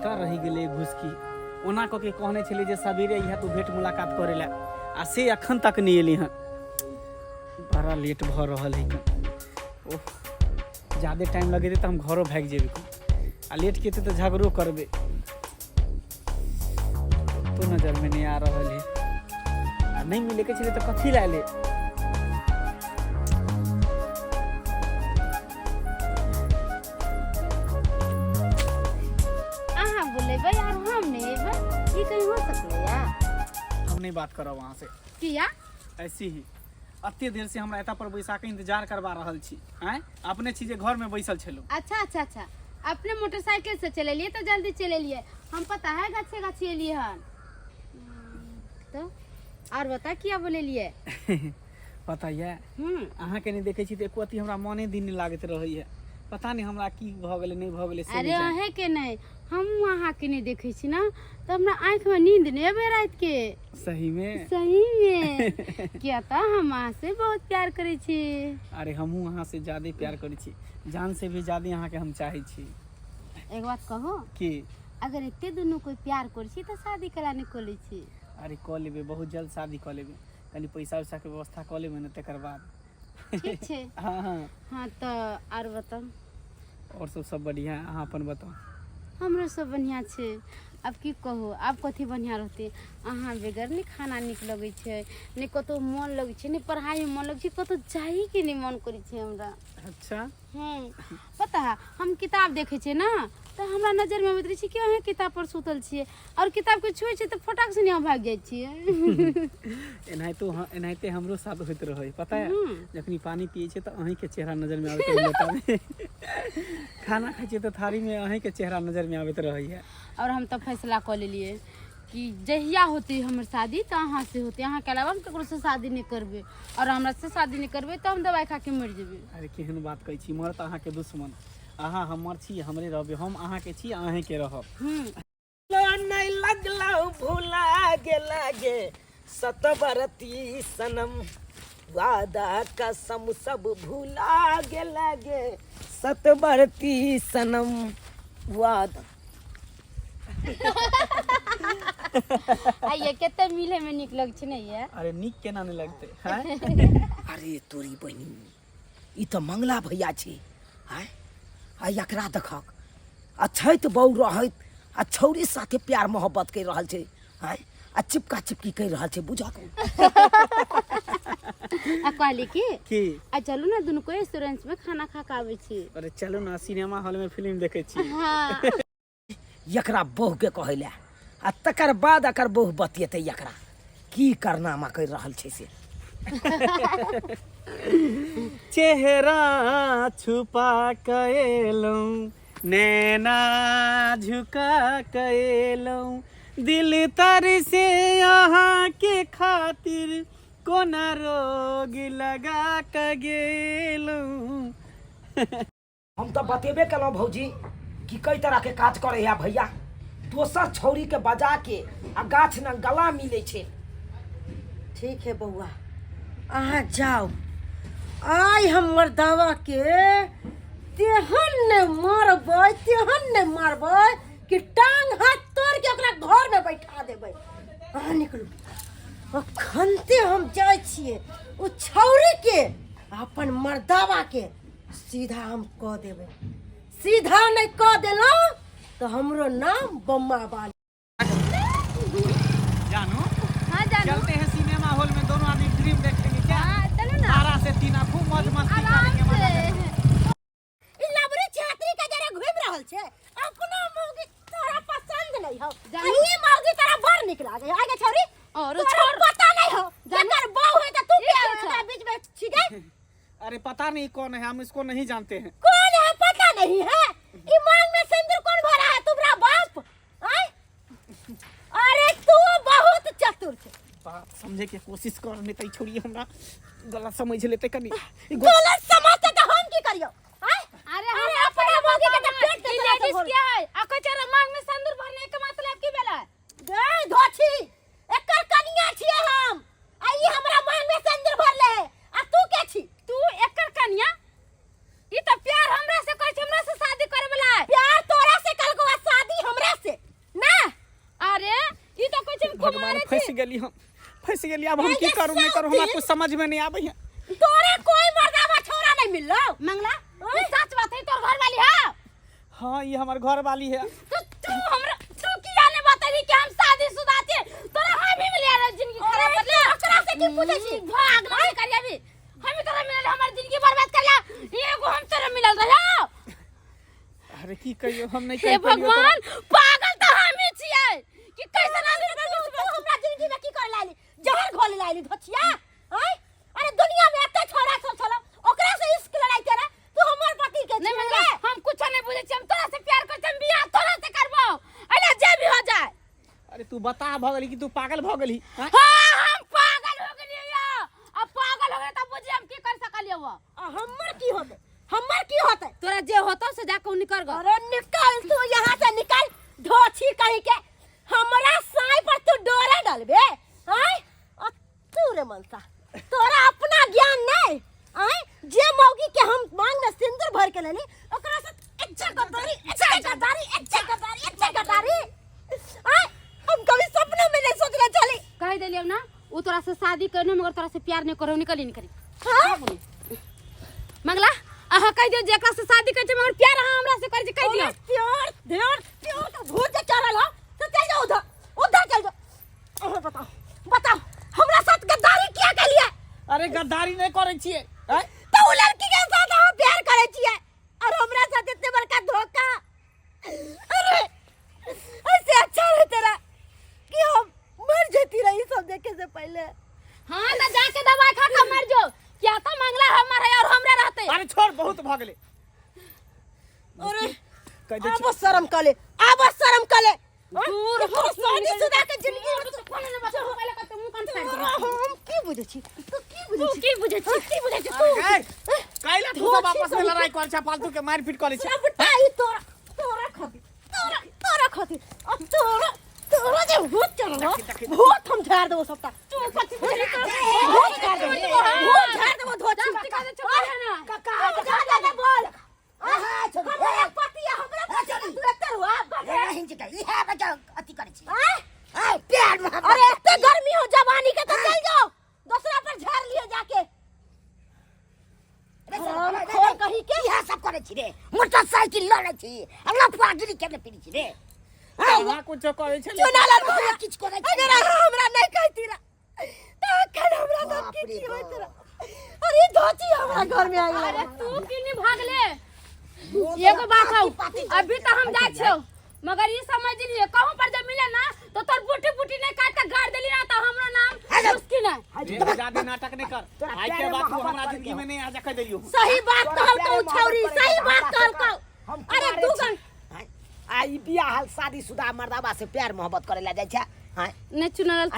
का रही गेले घुसकी ओना क के कहने छली जे सबेरे इहा तू भेंट मुलाकात करे ला आ से अखन तक नहीं एली हन। बड़ा लेट भ रहल है। ओह ज्यादा टाइम लगे तो हम घरों भाग जेबे आ लेट केते तो झगड़ो करबे। तो नजर में नहीं आ रहा है आ नहीं मिले के छले तो कथी ला ले। नहीं बात करो वहाँ से किया ऐसी ही अत्ते देर से हमरा एता पर बैसा के इंतजार करवा रहल छी। हैं अपने चीजे घर में बैसल छलो। अच्छा अच्छा अच्छा अपने मोटरसाइकिल से चले लिए तो जल्दी चले लिए हम पता है गाछे गाछे लिए हन। तो और बता क्या बोले लिए पता है अहाँ के नहीं देखे छी त एको अति हमरा मने दिन नहीं लागत रही है। पता नहीं हमरा की भ गेले नहीं भ गेले से। अरे अहे के नहीं हम वहाँ के नहीं देखे छी ना तो हमरा आँख में नींद नहीं आवे रात के। सही में क्या था हम वहाँ से बहुत प्यार करे छी। अरे हमहू वहाँ से ज्यादा प्यार करे छी जान से भी ज्यादा यहाँ के हम चाहे छी। एक बात कहो कि अगर इतने दोनों कोई प्यार कर छी तो शादी कराने को ले छी। अरे क लेबे बहुत जल्द शादी क लेबे कनी पैसा वैसा के व्यवस्था क लेबे न तकर बाद। ठीक है हाँ हाँ हाँ तो और बताओ और सब बढ़िया है। अहाँ अपन बताओ। हमरो सब बढ़िया छे। अब की कहो आप कथी बढ़िया रहते अहाँ बेगर नहीं खाना निक लगे छे नहीं कतो मन लगे छे नहीं पढ़ाई में मन लगे छे कतो जाई के नहीं मन करे छे हमरा। अच्छा पता है हम किताब देखे छे ना तो हमरा नजर में उतरे छे कि अहे किताब पर सुतल छिए और किताब के छुए छे तो फटाक से नहीं भाग जाय छिए। एनाहिते हमरो साथ होइत रहे पता है जखनी पानी पिए छे तो अहीं के चेहरा नजर में आवे है खाना खाई छे तो थारी में अहीं के चेहरा नजर में आवे रही है। और हम तो फैसला कर लिए कि जहिया होती हमर शादी तो अहाँ से होती अहाँ के अलावा हम ककरो से शादी नहीं करबे और हमरा से शादी नहीं करबे तो हम दवाई खा के मर जेबे। अरे केहन बात कहै छी मर त अहाँ के दुश्मन अहाँ हमर छी हमरे रहबे हम अहाँ के छी अहीं के रहब। नहीं लगला भूला गेला गे सतबरती सनम वादा कसम सब भूला गेला गे सतबरती सनम वादा। आइए केते मिले में निक लग छे नहीं है। अरे निक केना नहीं लगते हैं। अरे तोरी बहिनी ई तो मंगला भैया छे हैं आ एकरा देखक अच्छैत बहु रहत आ छौरी साथे प्यार मोहब्बत कर रहल छे हैं आ चिपका चिपकी कर रहल छे बुझा आ कहली की आ चलो ना दोनों को रेस्टोरेंट में खाना खा के आवे छी। अरे चलो ना सिनेमा हॉल में फिल्म देखे छी। हां एकरा बहु के कहले आ तकर बाद एकर बहु बतियते एकरा की करनामा कर रहल छे से। चेहरा छुपा कएलूं नैना झुका कएलूं दिल तर से यहाँ के खातिर कोना रोग लगा के गेलूं। हम तो बतेबे कलौं भौजी कि कई तरह के काज करे है भैया दोसर छौरी के बजा के आ गाछ न गला मिले छे। ठीक है बउआ अहाँ जाओ आई हमर दावा के तेहन ने मारबै कि टांग हाथ तोड़ के ओकरा घर में बैठा देबै। अहाँ निकलू अखनते हम जाय छिए ओ छौरी के अपन मर्दावा के सीधा हम कह देबै सीधा नहीं कह देलो तो हमरो नाम बम्मा बाली। जानू हां जानू चलते हैं सिनेमा हॉल में दोनों आदमी फिल्म देख लेंगे क्या। हां चलो ना 12 से 3 खूब मौज मस्ती करेंगे मजा करेंगे। इ लबरी छात्री के जरे घूम रहल छे अपना मौगी तोरा पसंद नहीं हो ई मौगी तोरा बड़ निक लागे आगे छौरी और छोड़ पता नहीं हो जकर बहू है त तू क्या बीच में छिगे। अरे पता नहीं कौन है हम इसको नहीं जानते हैं। कौन है पता नहीं है ई मांग में सिंदूर कौन भरा है तुम्हारा बाप आय। अरे तू बहुत चतुर छे बात समझे के कोशिश कर नहीं तो छोड़ी हमरा गलत समझ लेते कनी। गलत समझते तो हम की करियो आय। अरे अपना मौगी के पेट के लेडीज क्या है अको चारा मांग में सिंदूर भरने के मतलब की भेला गई धोछी एकर कनिया छिए हम आई हमरा मांग में सिंदूर भरले आ तू के छी तू एकर कन्या ई तो प्यार हमरा से कर हमरा से शादी करे वाला है। प्यार तोरा से कल को शादी हमरा से भगवान फंस गेली हम फंस गेली। अब हम की करूं नहीं करूं हमरा कुछ समझ में नहीं आबै है। तोरे कोई मर्दावा छोरा नहीं मिल रहा मंगला। ये सच बात है, तोर घर वाली है? हाँ ये हमार घर वाली है। तो तू हमरा तू किया ने बताई कि हम शादीशुदा छे? तोरा हम भी मिले रे जिंदगी खराब कर ले। ओकरा से की पूछे छी? भाग नहीं करिया भी। हम तोरा मिलल हमर जिंदगी बर्बाद कर ला। एगो हम तोरा मिलल रहा। अरे की कहियो हम नहीं हे कह पालियो तोरा। भगवान, पागल तो हम ही छियै कि कैसे ना हमरा जिंदगी में की कर लाली? जहर घोल लाली धोछिया। हैं? अरे दुनिया में एते छोरा सब छला, ओकरा से इश्क लड़ाई करे। तू हमर पति के नहीं छियै। मंगला, हम कुछ नहीं बुझे छी। हम तोरा से प्यार करते, हम बियाह तोरा से करबो। अरे जे भी हो जाए। अरे तू बता भगली कि तू पागल भगली। हां हम पागल हो गेलियै या। अब पागल हो गए तब बुझे हम की कर सकलियै वो। हमर की होते? हमर की होते? तोरा जे होतो से जाके निकल गो। अरे निकल तू यहाँ से निकल, धोछी कहीं के। हमरा साई पर तू डोरा डालबे? हैं? तू रे मनसा, तोरा अपना ज्ञान नहीं। हैं? जे मौगी के हम मांग में सिंदूर भर के लेली, ओकरा से अच्छा गद्दारी। हैं? हम कभी सपने में नहीं सोचले चली। कह देलियो ना, उ तोरा से शादी करनो मगर तोरा से प्यार नहीं करो, निकली नहीं करी। हाँ? मंगला अहा कह दियो जेकरा से शादी कर मगर प्यार अहा हमरा से कर कह दियो। प्यार तो भूत के चढ़ल हो, तो चल जाओ उधर चल जाओ। बताओ हमरा साथ गद्दारी किया के लिए? अरे गद्दारी नहीं करे छिए। हैं? तो उ लड़की के साथ हम प्यार करे छिए और हमरा साथ इतने बड़का धोखा। अरे ऐसे अच्छा है तेरा कि हम मर जाती रही सब देखे से पहले। हां ना जाके दवाई खा के मर जो। क्या तो मंगला हमर है और हमरा रहते। अरे छोड़ बहुत भगले। अरे कह दे अब शर्म कर ले, अब शर्म कर ले। दूर हो शादीशुदा के जिंदगी में तो कोने ने बचा पहले का मुंह कान फाड़ दे। हम की बुझे छी? तू की बुझे तू छी? की बुझे छी? की बुझे छी तू? अरे काइला तू सब आपस में लड़ाई कर छा, फालतू के मार पीट करे छा। सब टाई तोरा खातिर अब तोरा जे भूत चढ़ो, भूत हम झाड़ देबो सबटा। तू कथि बुझे छी? भूत झाड़ देबो धोछी। का दे छोड़ ना। का झाड़ दे बोल। हमरा पति है, हमरा पति तू एते हुआ। अरे एते गर्मी हो जवानी के तो चल जाओ, दूसरा पर झाड़ लियो जाके। खोल कहीं के यह सब करे छी रे, मोटरसाइकिल लड़े छी, अगला पागली केने पीड़ी छी रे। हां कुछ करे छे। चुना लड़ किछ करे छी। अगर हमरा नहीं कहती रा तो कल हमरा साथ की होइत रा। अरे धोती हमरा घर में आ गया। अरे तू किनी भागले? एगो बात हौ, अभी तो हम जाय छौ मगर ई समझ लिए कहूं पर जब मिले ना तो तोर बूटी ने काट के गाड़ देली ना तो हमरो नाम मुश्किल है। ये ज्यादा नाटक नहीं कर। आज के बाद तू हमरा जिंदगी में नहीं आ जा कह देलियो। सही बात कहल तो छौरी, सही बात कहल। अरे तू कन आई बियाह शादीशुदा मर्दावा से प्यार मोहब्बत करे ला जाय छा। हां ने चुनल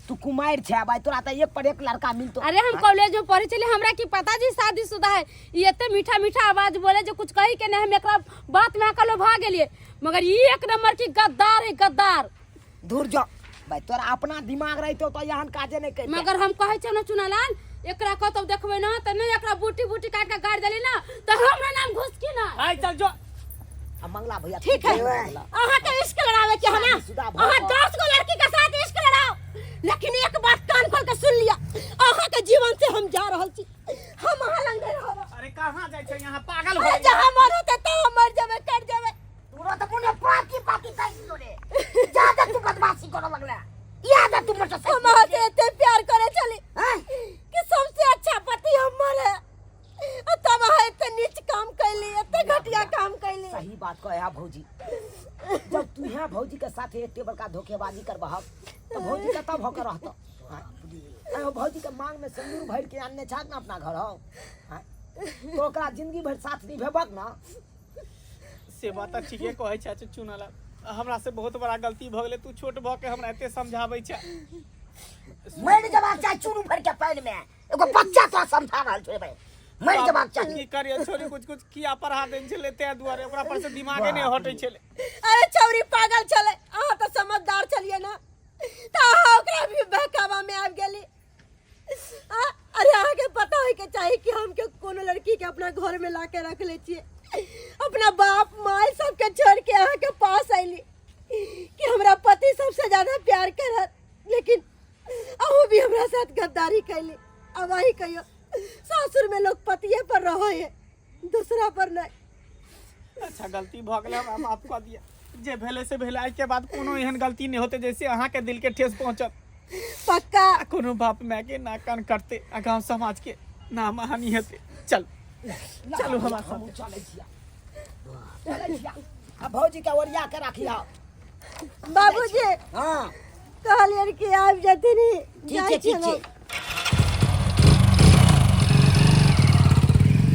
तू कुमार छे भाई, तोरा त एक पर एक लड़का मिलतो। अरे हम कॉलेज में पढ़े चले, हमरा की पता जी शादीशुदा है। ये इतने मीठा मीठा आवाज बोले जो कुछ कही के नहीं, हम एकरा बात में आकलो भाग गेलिए मगर ये एक नंबर की गद्दार है, गद्दार। दूर जा भाई, तोरा अपना दिमाग रहतो तो यहां काजे नहीं कर। मगर हम कहे छ न चुनालाल एकरा कतौ देखबे ना त नहीं एकरा बूटी काट के गाड़ देली ना तो हमरा नाम घुस के ना। आई चल जो। मंगला भैया ठीक है। अहाँ के इश्क लड़ावे के है ना, अहाँ 10 गो लड़की के साथ इश्क लड़ाओ, लेकिन एक बात कान खोल के सुन लिया, अहाँ के जीवन से हम जा रहल छी। हम अहाँ लंग नहीं रहब। अरे कहां जाय छे? यहां पागल हो अरे जहां मरो ते तो मर जावे, कर जावे। तोरा त पुने पाकी कहियो रे। ज्यादा तू बदमाशी करो लगला। याद है तू मोटरसाइकिल हम से इतने प्यार करे चली कि सबसे अच्छा पति हमर है, तब है इतने नीच काम कैली, इतने घटिया काम कैली। सही बात कहे है भौजी। जब तू यहाँ भौजी के साथ एक टेबल का धोखेबाजी करबह तो भौजी का तब होकर रहतो। भौजी के मांग में सिंदूर भर के आनने छाक ना अपना घर हो, तो ओकरा जिंदगी भर साथ निभेबक ना। से बात ठीके कहे छा चुनाला। हमरा से बहुत बड़ा गलती भ गेले। तू छोट भ के हमरा एते समझाबै छा। मर जबाक चाहे चूरू भर के पैन में एगो बच्चा तो समझा रहल छै भाई। मर जबाक चाहिए। की करिए छोरी कुछ किया पढ़ा देन छले ते दुआरे ओकरा पर से दिमागे नहीं हटै छले। अरे छौरी पागल छले, अहाँ तो समझदार छलिए ना, तो अहाँ ओकरा भी बहकावा में आबि गेली। अरे अहाँ के पता है के चाहिए कि हम के कोनो लड़की के अपना घर में लाके रख ले छिए, अपना बाप माई सबके छोड़ के अहाँ के पास आईली कि हमरा पति सबसे ज्यादा प्यार करत। साथ गद्दारी कैली। अब वही कहियो सासुर में लोग पतिये पर रहो है, दूसरा पर नहीं। अच्छा गलती भ गेल, हम माफ कऽ दिया। जे भेले से भेले, आइ के बाद कोनो एहन गलती नहीं होते जैसे अहाँ के दिल के ठेस पहुंचत। पक्का। आ कोनो बाप माय के ना कान करते, आ गाँव समाज के नाम हानि हेते। चल चलो हमारे साथ। चले छिया चले छिया। आ भौजी के ओरिया के रखिया। बाबूजी हाँ कहलियन कि आबि जथिन। ठीक छै ठीक छै।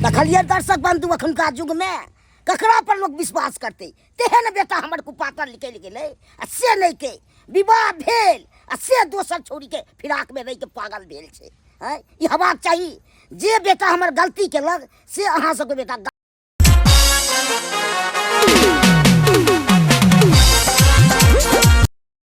देखलिए दर्शक बंधु, अखुनका युग में ककरा पर लोग विश्वास करते। तेहन बेटा हमर कुपातर निकल गेले, आ से नहीं के विवाह भेल, आ से दोसर छोरी के फिराक में रह के पागल भेल छै। हैं ई हेबाक चाही। जे बेटा हमर गलती केलक से अहाँ सबके बेटा